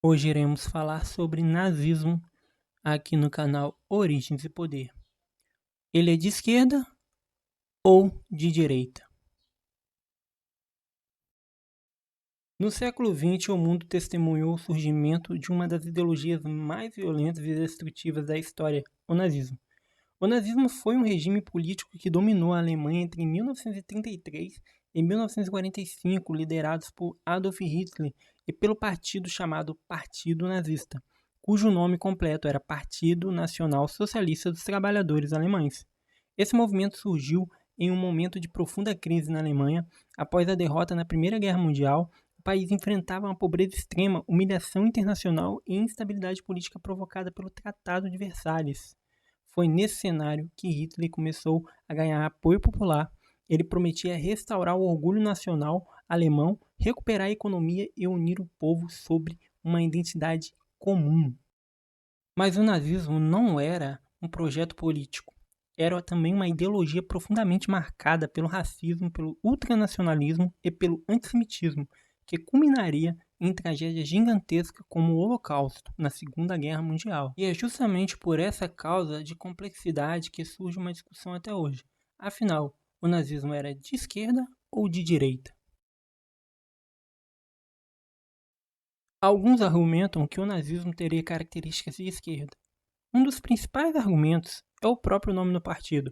Hoje iremos falar sobre nazismo aqui no canal Origens e Poder. Ele é de esquerda ou de direita? No século XX, o mundo testemunhou o surgimento de uma das ideologias mais violentas e destrutivas da história, o nazismo. O nazismo foi um regime político que dominou a Alemanha entre 1933 e 1945, liderados por Adolf Hitler e pelo partido chamado Partido Nazista, cujo nome completo era Partido Nacional Socialista dos Trabalhadores Alemães. Esse movimento surgiu em um momento de profunda crise na Alemanha. Após a derrota na Primeira Guerra Mundial, o país enfrentava uma pobreza extrema, humilhação internacional e instabilidade política provocada pelo Tratado de Versalhes. Foi nesse cenário que Hitler começou a ganhar apoio popular. Ele prometia restaurar o orgulho nacional alemão, recuperar a economia e unir o povo sobre uma identidade comum. Mas o nazismo não era um projeto político. Era também uma ideologia profundamente marcada pelo racismo, pelo ultranacionalismo e pelo antissemitismo, que culminaria em tragédia gigantesca como o Holocausto, na Segunda Guerra Mundial. E é justamente por essa causa de complexidade que surge uma discussão até hoje. Afinal, o nazismo era de esquerda ou de direita? Alguns argumentam que o nazismo teria características de esquerda. Um dos principais argumentos é o próprio nome do partido,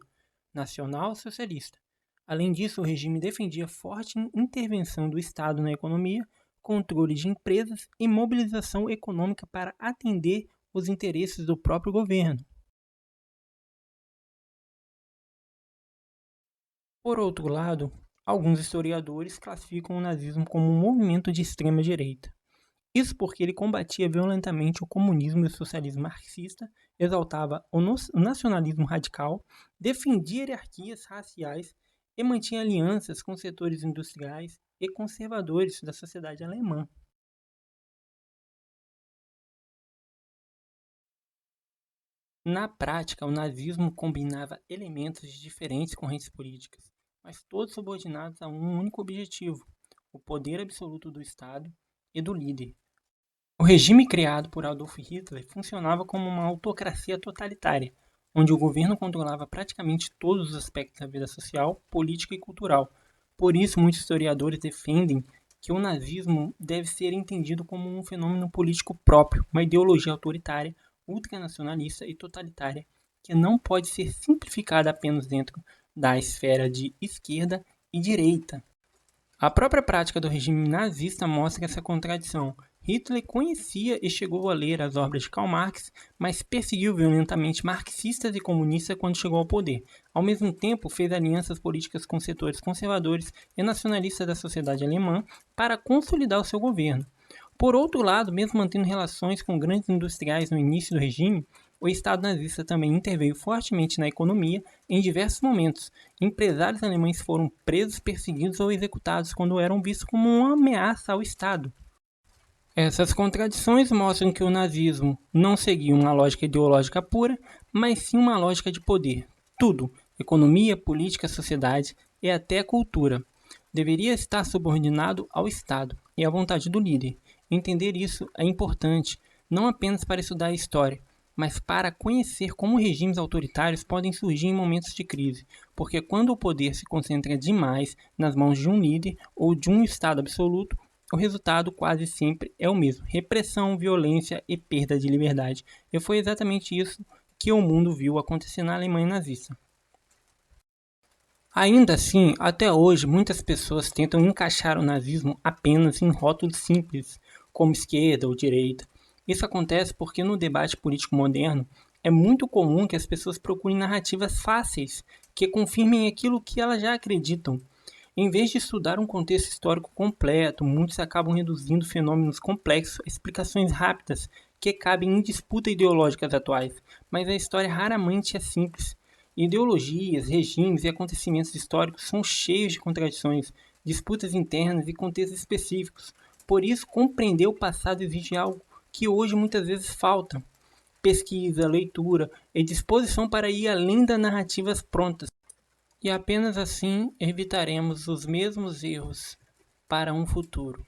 Nacional Socialista. Além disso, o regime defendia forte intervenção do Estado na economia, controle de empresas e mobilização econômica para atender os interesses do próprio governo. Por outro lado, alguns historiadores classificam o nazismo como um movimento de extrema-direita. Isso porque ele combatia violentamente o comunismo e o socialismo marxista, exaltava o nacionalismo radical, defendia hierarquias raciais e mantinha alianças com setores industriais e conservadores da sociedade alemã. Na prática, o nazismo combinava elementos de diferentes correntes políticas, mas todos subordinados a um único objetivo: o poder absoluto do Estado e do líder. O regime criado por Adolf Hitler funcionava como uma autocracia totalitária, onde o governo controlava praticamente todos os aspectos da vida social, política e cultural. Por isso, muitos historiadores defendem que o nazismo deve ser entendido como um fenômeno político próprio, uma ideologia autoritária, ultranacionalista e totalitária, que não pode ser simplificada apenas dentro da esfera de esquerda e direita. A própria prática do regime nazista mostra essa contradição. Hitler conhecia e chegou a ler as obras de Karl Marx, mas perseguiu violentamente marxistas e comunistas quando chegou ao poder. Ao mesmo tempo, fez alianças políticas com setores conservadores e nacionalistas da sociedade alemã para consolidar o seu governo. Por outro lado, mesmo mantendo relações com grandes industriais no início do regime, o Estado nazista também interveio fortemente na economia em diversos momentos. Empresários alemães foram presos, perseguidos ou executados quando eram vistos como uma ameaça ao Estado. Essas contradições mostram que o nazismo não seguia uma lógica ideológica pura, mas sim uma lógica de poder. Tudo, economia, política, sociedade e até cultura, deveria estar subordinado ao Estado e à vontade do líder. Entender isso é importante, não apenas para estudar a história, mas para conhecer como regimes autoritários podem surgir em momentos de crise, porque quando o poder se concentra demais nas mãos de um líder ou de um Estado absoluto, o resultado quase sempre é o mesmo: repressão, violência e perda de liberdade. E foi exatamente isso que o mundo viu acontecer na Alemanha nazista. Ainda assim, até hoje, muitas pessoas tentam encaixar o nazismo apenas em rótulos simples, como esquerda ou direita. Isso acontece porque no debate político moderno é muito comum que as pessoas procurem narrativas fáceis, que confirmem aquilo que elas já acreditam. Em vez de estudar um contexto histórico completo, muitos acabam reduzindo fenômenos complexos a explicações rápidas que cabem em disputas ideológicas atuais, mas a história raramente é simples. Ideologias, regimes e acontecimentos históricos são cheios de contradições, disputas internas e contextos específicos. Por isso, compreender o passado exige algo que hoje muitas vezes falta: pesquisa, leitura e disposição para ir além das narrativas prontas. E apenas assim evitaremos os mesmos erros para um futuro.